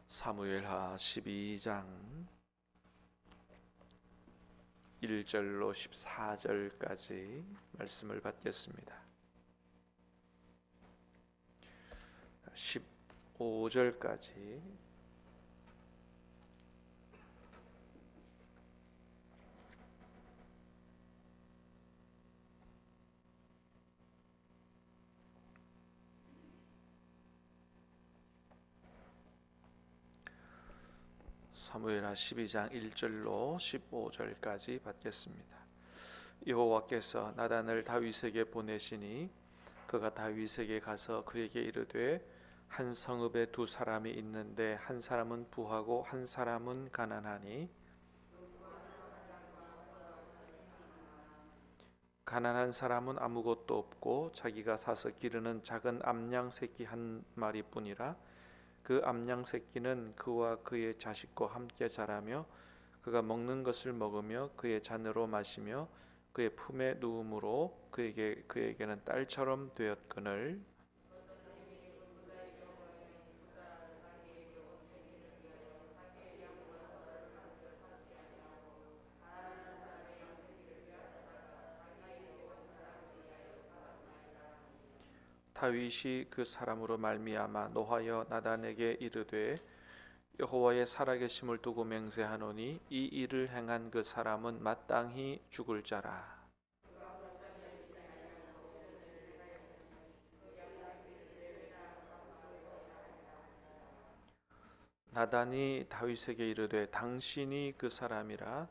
사무엘하 12장 1절로 14절까지 말씀을 받겠습니다. 15절까지 사무엘하 12장 1절로 15절까지 받겠습니다. 여호와께서 나단을 다윗에게 보내시니 그가 다윗에게 가서 그에게 이르되 한 성읍에 두 사람이 있는데 한 사람은 부하고 한 사람은 가난하니 가난한 사람은 아무것도 없고 자기가 사서 기르는 작은 암양 새끼 한 마리뿐이라. 그 암양 새끼는 그와 그의 자식과 함께 자라며 그가 먹는 것을 먹으며 그의 잔으로 마시며 그의 품에 누움으로 그에게는 딸처럼 되었거늘. 다윗이 그 사람으로 말미암아 노하여 나단에게 이르되 여호와의 살아계심을 두고 맹세하노니 이 일을 행한 그 사람은 마땅히 죽을 자라. 나단이 다윗에게 이르되 당신이 그 사람이라.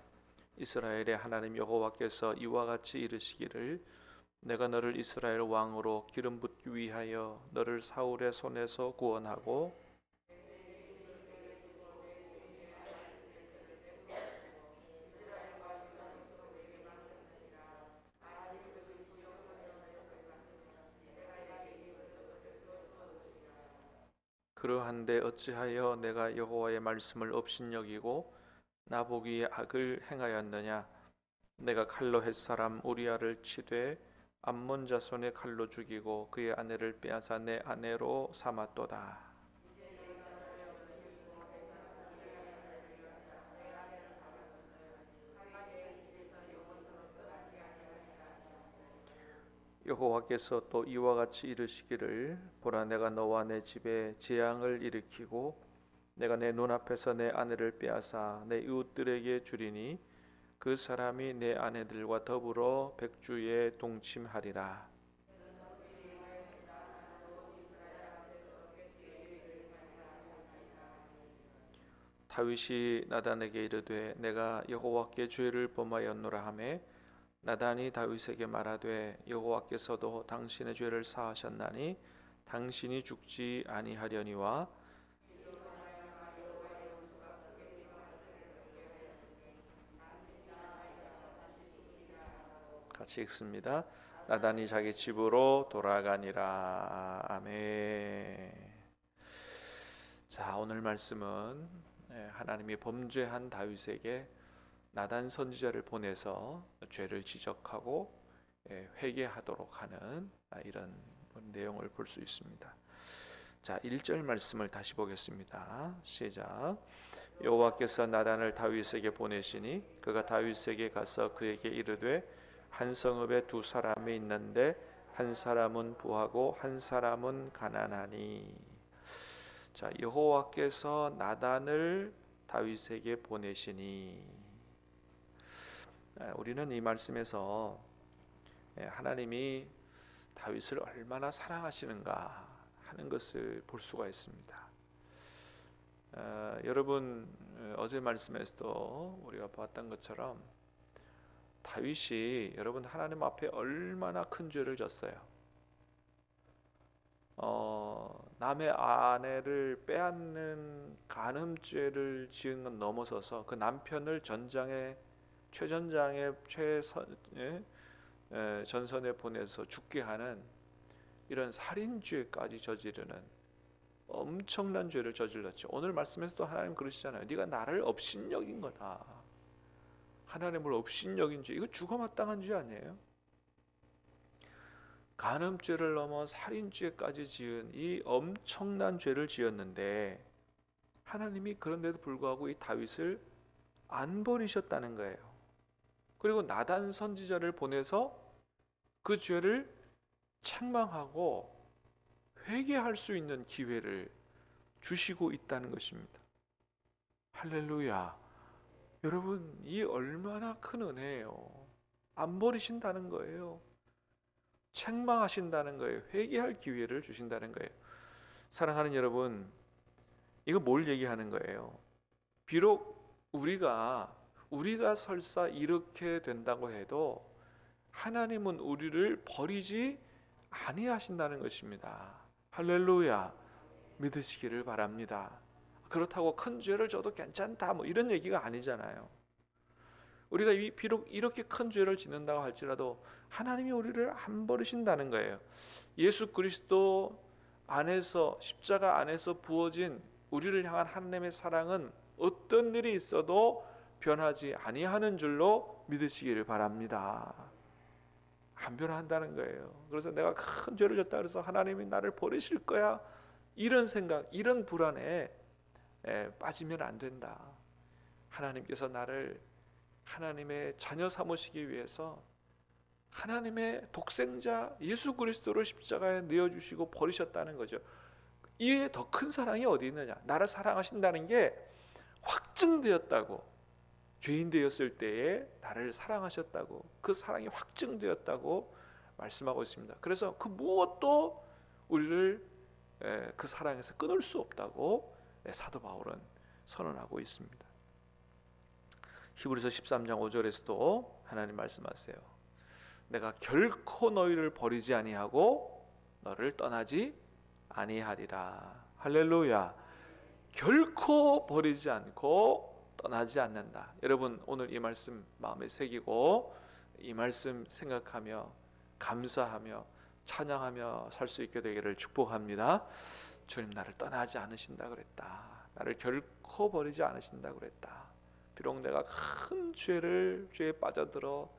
이스라엘의 하나님 여호와께서 이와 같이 이르시기를 내가 너를 이스라엘 왕으로 기름 붓기 위하여 너를 사울의 손에서 구원하고 그러한데 어찌하여 내가 여호와의 말씀을 업신여기고 나보기에 악을 행하였느냐. 내가 칼로 햇사람 우리아를 치되 암몬 자손의 칼로 죽이고 그의 아내를 빼앗아 내 아내로 삼았도다. 여호와께서 또 이와 같이 이르시기를 보라 내가 너와 내 집에 재앙을 일으키고 내가 내 눈앞에서 내 아내를 빼앗아 내 이웃들에게 주리니 그 사람이 내 아내들과 더불어 백주에 동침하리라. 다윗이 나단에게 이르되 내가 여호와께 죄를 범하였노라 하매 나단이 다윗에게 말하되 여호와께서도 당신의 죄를 사하셨나니 당신이 죽지 아니하려니와. 같이 읽습니다. 나단이 자기 집으로 돌아가니라. 아멘. 자, 오늘 말씀은 하나님이 범죄한 다윗에게 나단 선지자를 보내서 죄를 지적하고 회개하도록 하는 이런 내용을 볼 수 있습니다. 자, 1절 말씀을 다시 보겠습니다. 시작. 여호와께서 나단을 다윗에게 보내시니 그가 다윗에게 가서 그에게 이르되 한 성읍에 두 사람이 있는데 한 사람은 부하고 한 사람은 가난하니. 자, 여호와께서 나단을 다윗에게 보내시니. 우리는 이 말씀에서 하나님이 다윗을 얼마나 사랑하시는가 하는 것을 볼 수가 있습니다. 여러분 어제 말씀에서도 우리가 봤던 것처럼 다윗이 여러분 하나님 앞에 얼마나 큰 죄를 졌어요. 남의 아내를 빼앗는 간음죄를 지은 건 넘어서서 그 남편을 최전장의 전선에 보내서 죽게 하는 이런 살인죄까지 저지르는 엄청난 죄를 저질렀죠. 오늘 말씀에서도 하나님 그러시잖아요. 네가 나를 업신여긴 거다. 하나님을 업신여긴 죄, 이거 죽어 마땅한 죄 아니에요? 간음죄를 넘어 살인죄까지 지은 이 엄청난 죄를 지었는데 하나님이 그런데도 불구하고 이 다윗을 안 버리셨다는 거예요. 그리고 나단 선지자를 보내서 그 죄를 책망하고 회개할 수 있는 기회를 주시고 있다는 것입니다. 할렐루야. 여러분, 이 얼마나 큰 은혜예요. 안 버리신다는 거예요. 책망하신다는 거예요. 회개할 기회를 주신다는 거예요. 사랑하는 여러분, 이거 뭘 얘기하는 거예요? 비록 우리가 설사 이렇게 된다고 해도 하나님은 우리를 버리지 아니하신다는 것입니다. 할렐루야. 믿으시기를 바랍니다. 그렇다고 큰 죄를 져도 괜찮다 뭐 이런 얘기가 아니잖아요. 우리가 비록 이렇게 큰 죄를 짓는다고 할지라도 하나님이 우리를 안 버리신다는 거예요. 예수 그리스도 안에서, 십자가 안에서 부어진 우리를 향한 하나님의 사랑은 어떤 일이 있어도 변하지 아니하는 줄로 믿으시기를 바랍니다. 안 변한다는 거예요. 그래서 내가 큰 죄를 졌다 그래서 하나님이 나를 버리실 거야, 이런 생각, 이런 불안에 빠지면 안 된다. 하나님께서 나를 하나님의 자녀 삼으시기 위해서 하나님의 독생자 예수 그리스도를 십자가에 내어주시고 버리셨다는 거죠. 이에 더 큰 사랑이 어디 있느냐. 나를 사랑하신다는 게 확증되었다고. 죄인 되었을 때에 나를 사랑하셨다고, 그 사랑이 확증되었다고 말씀하고 있습니다. 그래서 그 무엇도 우리를 그 사랑에서 끊을 수 없다고 사도 바울은 선언하고 있습니다. 히브리서 13장 5절에서도 하나님 말씀하세요. 내가 결코 너희를 버리지 아니하고 너를 떠나지 아니하리라. 할렐루야. 결코 버리지 않고 떠나지 않는다. 여러분, 오늘 이 말씀 마음에 새기고 이 말씀 생각하며 감사하며 찬양하며 살 수 있게 되기를 축복합니다. 주님, 나를 떠나지 않으신다 그랬다. 나를 결코 버리지 않으신다 그랬다. 비록 내가 큰 죄에 빠져들어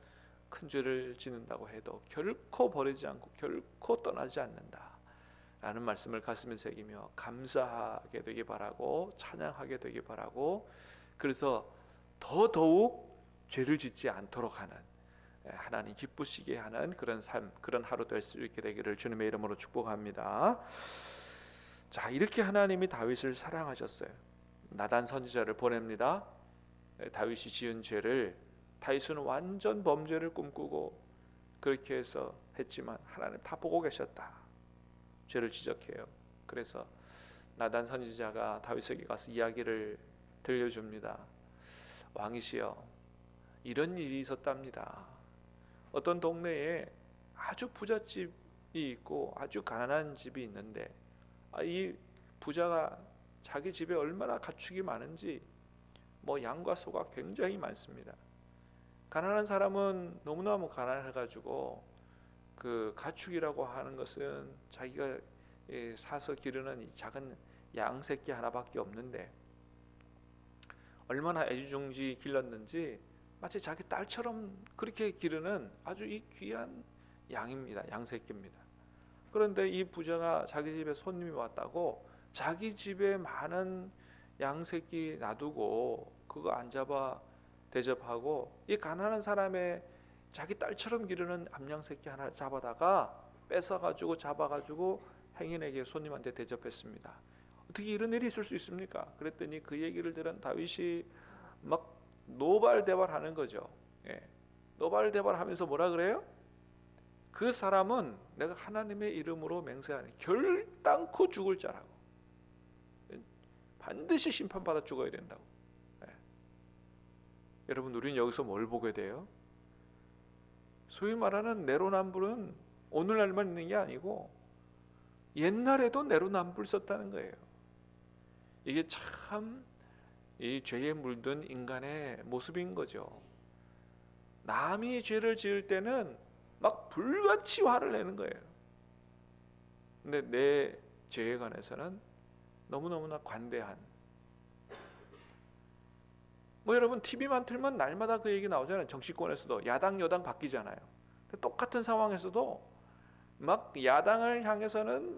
큰 죄를 짓는다고 해도 결코 버리지 않고 결코 떠나지 않는다 라는 말씀을 가슴에 새기며 감사하게 되기 바라고, 찬양하게 되기 바라고, 그래서 더더욱 죄를 짓지 않도록 하는, 하나님 기쁘시게 하는 그런 삶, 그런 하루 될 수 있게 되기를 주님의 이름으로 축복합니다. 자, 이렇게 하나님이 다윗을 사랑하셨어요. 나단 선지자를 보냅니다. 다윗이 지은 죄를, 다윗은 완전 범죄를 꿈꾸고 그렇게 해서 했지만 하나님 다 보고 계셨다. 죄를 지적해요. 그래서 나단 선지자가 다윗에게 가서 이야기를 들려줍니다. 왕이시여, 이런 일이 있었답니다. 어떤 동네에 아주 부잣집이 있고 아주 가난한 집이 있는데 이 부자가 자기 집에 얼마나 가축이 많은지 양과 소가 굉장히 많습니다. 가난한 사람은 너무너무 가난해가지고 그 가축이라고 하는 것은 자기가 사서 기르는 이 작은 양 새끼 하나밖에 없는데 얼마나 애지중지 길렀는지 마치 자기 딸처럼 그렇게 기르는 아주 이 귀한 양입니다. 양 새끼입니다. 그런데 이 부자가 자기 집에 손님이 왔다고 자기 집에 많은 양 새끼 놔두고 그거 안 잡아 대접하고 이 가난한 사람의 자기 딸처럼 기르는 암양 새끼 하나 잡아다가 뺏어가지고 잡아가지고 행인에게, 손님한테 대접했습니다. 어떻게 이런 일이 있을 수 있습니까? 그랬더니 그 얘기를 들은 다윗이 막 노발대발하는 거죠. 노발대발하면서 뭐라 그래요? 그 사람은 내가 하나님의 이름으로 맹세하니 결단코 죽을 자라고, 반드시 심판받아 죽어야 된다고. 여러분, 우리는 여기서 뭘 보게 돼요? 소위 말하는 내로남불은 오늘날만 있는 게 아니고 옛날에도 내로남불 썼다는 거예요. 이게 참 이 죄에 물든 인간의 모습인 거죠. 남이 죄를 지을 때는 막 불같이 화를 내는 거예요. 근데 내 죄에 관해서는 너무너무나 관대한, 여러분 TV만 틀면 날마다 그 얘기 나오잖아요. 정치권에서도 야당 여당 바뀌잖아요. 똑같은 상황에서도 막 야당을 향해서는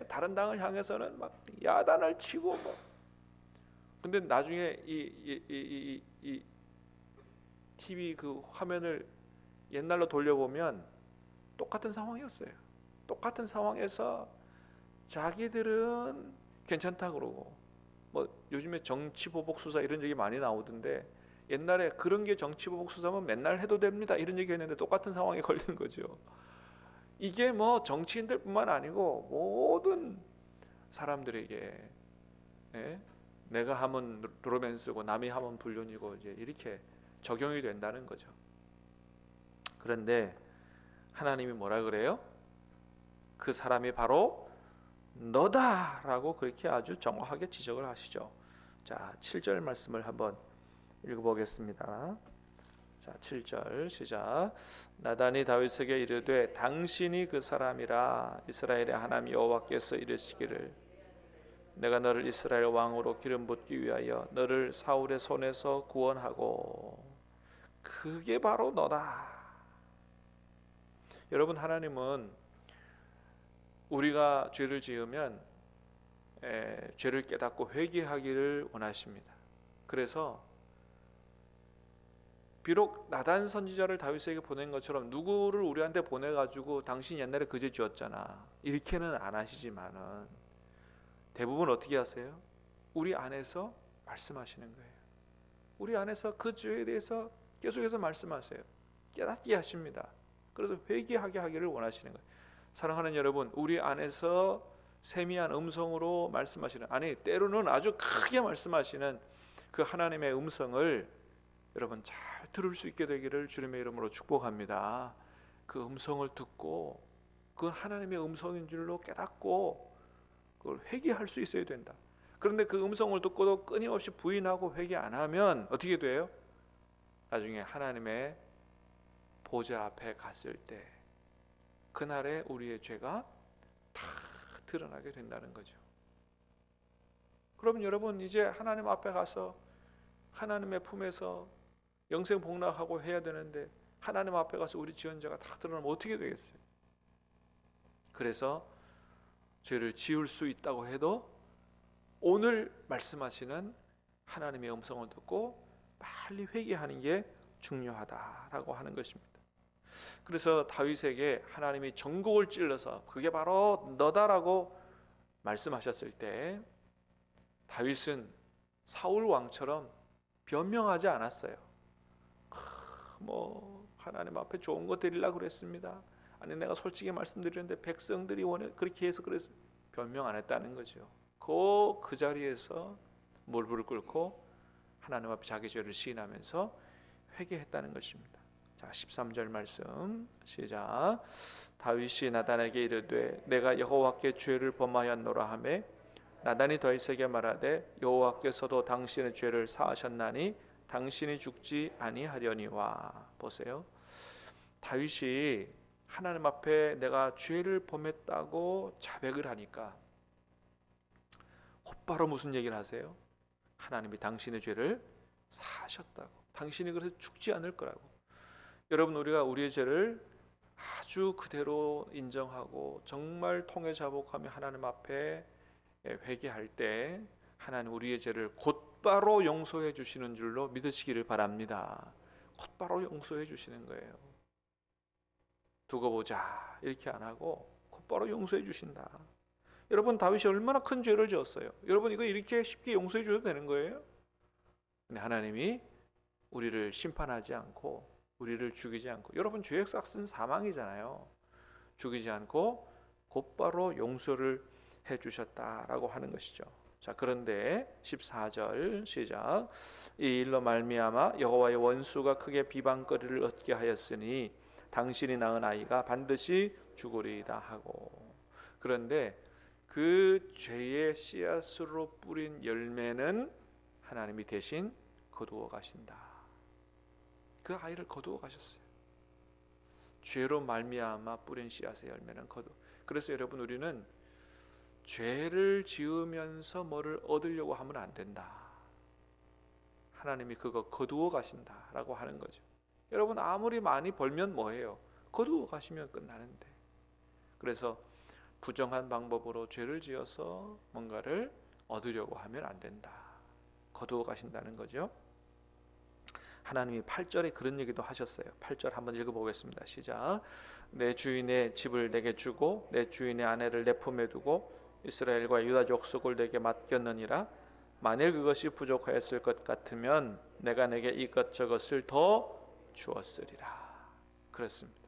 다른 당을 향해서는 막 야단을 치고 근데 나중에 이 TV 그 화면을 옛날로 돌려보면 똑같은 상황이었어요. 똑같은 상황에서 자기들은 괜찮다 그러고, 뭐 요즘에 정치보복 수사 이런 얘기 많이 나오던데, 옛날에 그런 게 정치보복 수사면 맨날 해도 됩니다 이런 얘기 했는데 똑같은 상황에 걸린 거죠. 이게 뭐 정치인들뿐만 아니고 모든 사람들에게, 예? 내가 하면 로맨스고 남이 하면 불륜이고 이제 이렇게 적용이 된다는 거죠. 그런데 하나님이 뭐라 그래요? 그 사람이 바로 너다라고 그렇게 아주 정확하게 지적을 하시죠. 자, 7절 말씀을 한번 읽어보겠습니다. 자, 7절 시작. 나단이 다윗에게 이르되 당신이 그 사람이라. 이스라엘의 하나님 여호와께서 이르시기를 내가 너를 이스라엘 왕으로 기름 붓기 위하여 너를 사울의 손에서 구원하고. 그게 바로 너다. 여러분, 하나님은 우리가 죄를 지으면 죄를 깨닫고 회개하기를 원하십니다. 그래서 비록 나단 선지자를 다윗에게 보낸 것처럼 누구를 우리한테 보내가지고 당신 옛날에 그 죄 지었잖아 이렇게는 안 하시지만은 대부분 어떻게 하세요? 우리 안에서 말씀하시는 거예요. 우리 안에서 그 죄에 대해서 계속해서 말씀하세요. 깨닫게 하십니다. 그래서 회개하게 하기를 원하시는 거예요. 사랑하는 여러분, 우리 안에서 세미한 음성으로 말씀하시는, 아니 때로는 아주 크게 말씀하시는 그 하나님의 음성을 여러분 잘 들을 수 있게 되기를 주님의 이름으로 축복합니다. 그 음성을 듣고 그 하나님의 음성인 줄로 깨닫고 그걸 회개할 수 있어야 된다. 그런데 그 음성을 듣고도 끊임없이 부인하고 회개 안 하면 어떻게 돼요? 나중에 하나님의 보좌 앞에 갔을 때 그날에 우리의 죄가 다 드러나게 된다는 거죠. 그러면 여러분 이제 하나님 앞에 가서 하나님의 품에서 영생 복락하고 해야 되는데 하나님 앞에 가서 우리 지은 죄가 다 드러나면 어떻게 되겠어요? 그래서 죄를 지을 수 있다고 해도 오늘 말씀하시는 하나님의 음성을 듣고 빨리 회개하는 게 중요하다라고 하는 것입니다. 그래서 다윗에게 하나님이 전곡을 찔러서 그게 바로 너다라고 말씀하셨을 때 다윗은 사울 왕처럼 변명하지 않았어요. 뭐 하나님 앞에 좋은 거 드리려고 그랬습니다. 아니 내가 솔직히 말씀드렸는데 백성들이 원해 그렇게 해서 그래서 변명 안 했다는 거죠. 그 자리에서 무릎을 꿇고 하나님 앞에 자기 죄를 시인하면서 회개했다는 것입니다. 자, 13절 말씀 시작. 다윗이 나단에게 이르되 내가 여호와께 죄를 범하였노라 하매 나단이 다윗에게 말하되 여호와께서도 당신의 죄를 사하셨나니 당신이 죽지 아니하려니와. 보세요. 다윗이 하나님 앞에 내가 죄를 범했다고 자백을 하니까 곧바로 무슨 얘기를 하세요? 하나님이 당신의 죄를 사하셨다고. 당신이 그래서 죽지 않을 거라고. 여러분, 우리가 우리의 죄를 아주 그대로 인정하고 정말 통해 자복하며 하나님 앞에 회개할 때 하나님 우리의 죄를 곧바로 용서해 주시는 줄로 믿으시기를 바랍니다. 곧바로 용서해 주시는 거예요. 두고 보자 이렇게 안 하고 곧바로 용서해 주신다. 여러분, 다윗이 얼마나 큰 죄를 지었어요. 여러분, 이거 이렇게 쉽게 용서해 줘도 되는 거예요? 근데 하나님이 우리를 심판하지 않고 우리를 죽이지 않고, 여러분 죄의 삭은 사망이잖아요. 죽이지 않고 곧바로 용서를 해주셨다라고 하는 것이죠. 자, 그런데 14절 시작. 이 일로 말미암아 여호와의 원수가 크게 비방거리를 얻게 하였으니 당신이 낳은 아이가 반드시 죽으리이다 하고. 그런데 그 죄의 씨앗으로 뿌린 열매는 하나님이 대신 거두어 가신다. 그 아이를 거두어 가셨어요. 죄로 말미암아 뿌린 씨앗의 열매는 거두. 그래서 여러분, 우리는 죄를 지으면서 뭐를 얻으려고 하면 안 된다. 하나님이 그거 거두어 가신다라고 하는 거죠. 여러분, 아무리 많이 벌면 뭐해요? 거두어 가시면 끝나는데. 그래서 부정한 방법으로 죄를 지어서 뭔가를 얻으려고 하면 안 된다. 거두어 가신다는 거죠. 하나님이 8절에 그런 얘기도 하셨어요. 8절 한번 읽어보겠습니다. 시작. 내 주인의 집을 내게 주고 내 주인의 아내를 내 품에 두고 이스라엘과 유다 족속을 내게 맡겼느니라. 만일 그것이 부족하였을 것 같으면 내가 내게 이것저것을 더 주었으리라. 그렇습니다.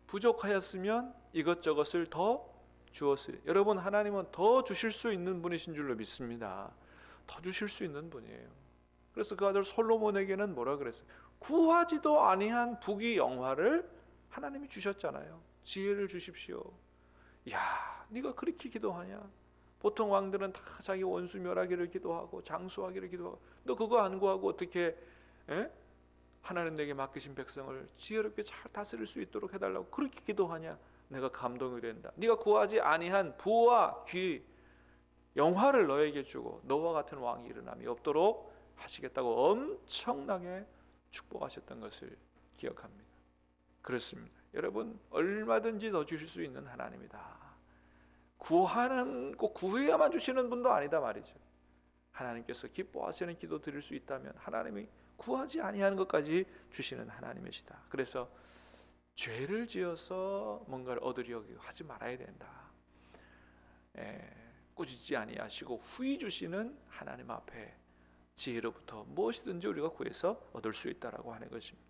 부족하였으면 이것저것을 더 주었으리. 여러분, 하나님은 더 주실 수 있는 분이신 줄로 믿습니다. 더 주실 수 있는 분이에요. 그래서 그 아들 솔로몬에게는 뭐라 그랬어요? 구하지도 아니한 부귀 영화를 하나님이 주셨잖아요. 지혜를 주십시오. 야, 네가 그렇게 기도하냐? 보통 왕들은 다 자기 원수 멸하기를 기도하고 장수하기를 기도하고, 너 그거 안 구하고 어떻게 하나님 내게 맡기신 백성을 지혜롭게 잘 다스릴 수 있도록 해달라고 그렇게 기도하냐? 내가 감동이 된다. 네가 구하지 아니한 부와 귀 영화를 너에게 주고 너와 같은 왕이 일어남이 없도록 하시겠다고 엄청나게 축복하셨던 것을 기억합니다. 그렇습니다. 여러분, 얼마든지 더 주실 수 있는 하나님이다. 구하는 꼭 구해야만 주시는 분도 아니다 말이죠. 하나님께서 기뻐하시는 기도 드릴 수 있다면 하나님이 구하지 아니하는 것까지 주시는 하나님이시다. 그래서 죄를 지어서 뭔가를 얻으려고 하지 말아야 된다. 꾸짖지 아니하시고 후히 주시는 하나님 앞에 지혜로부터 무엇이든지 우리가 구해서 얻을 수 있다라고 하는 것입니다.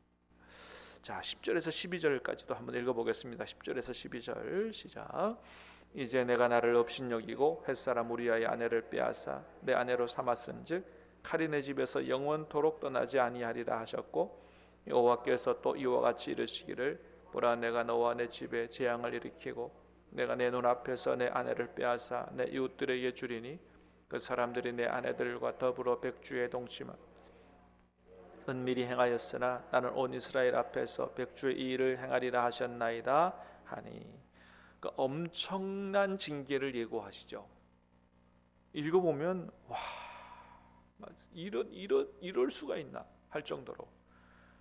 자, 10절에서 12절까지도 한번 읽어보겠습니다. 10절에서 12절 시작. 이제 내가 나를 업신여기고 햇사람 우리아의 아내를 빼앗아 내 아내로 삼았은즉 칼이 내 집에서 영원토록 떠나지 아니하리라 하셨고, 여호와께서 또 이와 같이 이르시기를 보라, 내가 너와 내 집에 재앙을 일으키고 내가 내 눈앞에서 내 아내를 빼앗아 내 이웃들에게 주리니 그 사람들이 내 아내들과 더불어 백주에 동침하 은밀히 행하였으나 나는 온 이스라엘 앞에서 백주의 이 일을 행하리라 하셨나이다 하니. 그러니까 엄청난 징계를 예고하시죠. 읽어보면 와, 이럴 수가 있나 할 정도로.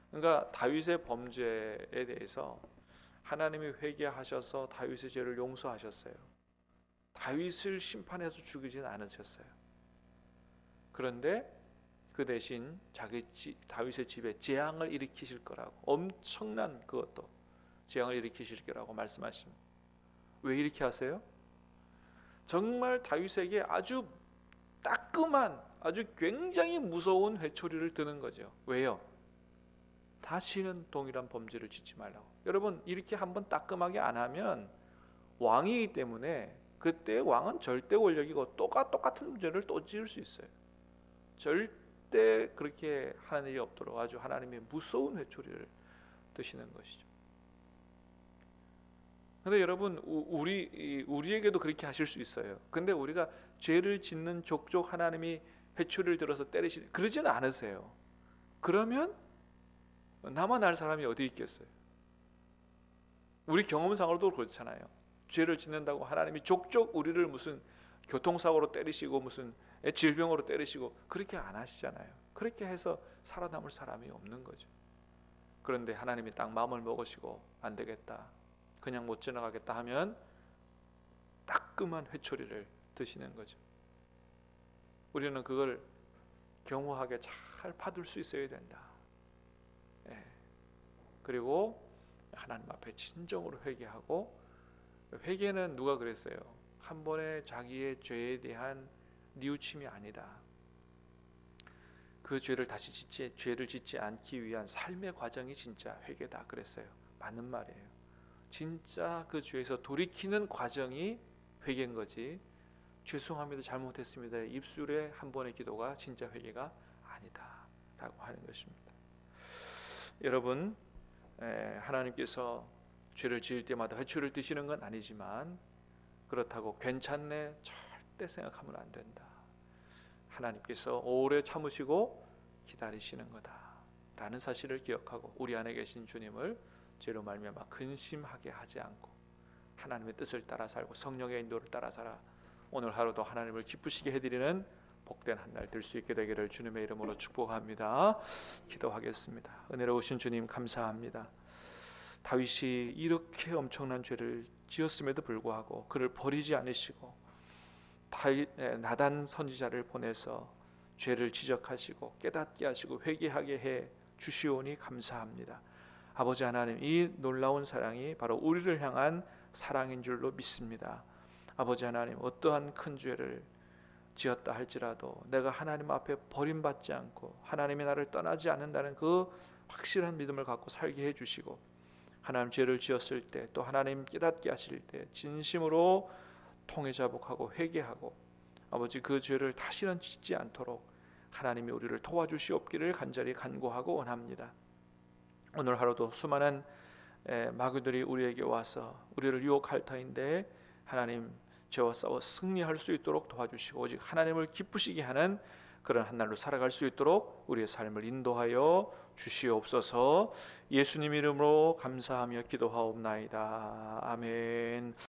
그러니까 다윗의 범죄에 대해서 하나님이 회개하셔서 다윗의 죄를 용서하셨어요. 다윗을 심판해서 죽이진 않으셨어요. 그런데 그 대신 다윗의 집에 재앙을 일으키실 거라고, 엄청난 그것도 재앙을 일으키실 거라고 말씀하십니다. 왜 이렇게 하세요? 정말 다윗에게 아주 따끔한, 아주 굉장히 무서운 회초리를 드는 거죠. 왜요? 다시는 동일한 범죄를 짓지 말라고. 여러분, 이렇게 한번 따끔하게 안 하면 왕이기 때문에 그때 왕은 절대 권력이고 똑같은 죄를 또 지을 수 있어요. 절대 그렇게 하는 일이 없도록 아주 하나님의 무서운 회초리를 드시는 것이죠. 근데 여러분, 우리에게도 그렇게 하실 수 있어요. 근데 우리가 죄를 짓는 족족 하나님이 회초리를 들어서 그러지는 않으세요. 그러면 나만 알 사람이 어디 있겠어요? 우리 경험상으로도 그렇잖아요. 죄를 짓는다고 하나님이 족족 우리를 무슨 교통사고로 때리시고 무슨 질병으로 때리시고 그렇게 안 하시잖아요. 그렇게 해서 살아남을 사람이 없는 거죠. 그런데 하나님이 딱 마음을 먹으시고 안 되겠다, 그냥 못 지나가겠다 하면 따끔한 회초리를 드시는 거죠. 우리는 그걸 경호하게 잘 받을 수 있어야 된다. 그리고 하나님 앞에 진정으로 회개하고, 회개는 누가 그랬어요? 한 번에 자기의 죄에 대한 뉘우침이 아니다. 그 죄를 죄를 짓지 않기 위한 삶의 과정이 진짜 회개다 그랬어요. 맞는 말이에요. 진짜 그 죄에서 돌이키는 과정이 회개인 거지, 죄송합니다, 잘못했습니다, 입술의 한 번의 기도가 진짜 회개가 아니다 라고 하는 것입니다. 여러분, 하나님께서 죄를 지을 때마다 회초리를 드시는 건 아니지만 그렇다고 괜찮네 절대 생각하면 안 된다. 하나님께서 오래 참으시고 기다리시는 거다라는 사실을 기억하고 우리 안에 계신 주님을 죄로 말미암아 근심하게 하지 않고 하나님의 뜻을 따라 살고 성령의 인도를 따라 살아 오늘 하루도 하나님을 기쁘시게 해드리는 복된 한 날 될 수 있게 되기를 주님의 이름으로 축복합니다. 기도하겠습니다. 은혜로우신 주님 감사합니다. 다윗이 이렇게 엄청난 죄를 지었음에도 불구하고 그를 버리지 않으시고 나단 선지자를 보내서 죄를 지적하시고 깨닫게 하시고 회개하게 해 주시오니 감사합니다. 아버지 하나님, 이 놀라운 사랑이 바로 우리를 향한 사랑인 줄로 믿습니다. 아버지 하나님, 어떠한 큰 죄를 지었다 할지라도 내가 하나님 앞에 버림받지 않고 하나님이 나를 떠나지 않는다는 그 확실한 믿음을 갖고 살게 해주시고, 하나님 죄를 지었을 때 또 하나님 깨닫게 하실 때 진심으로 통회자복하고 회개하고 아버지 그 죄를 다시는 짓지 않도록 하나님이 우리를 도와주시옵기를 간절히 간구하고 원합니다. 오늘 하루도 수많은 마귀들이 우리에게 와서 우리를 유혹할 터인데 하나님 죄와 싸워 승리할 수 있도록 도와주시고 오직 하나님을 기쁘시게 하는 그런 한 날로 살아갈 수 있도록 우리의 삶을 인도하여 주시옵소서. 예수님 이름으로 감사하며 기도하옵나이다. 아멘.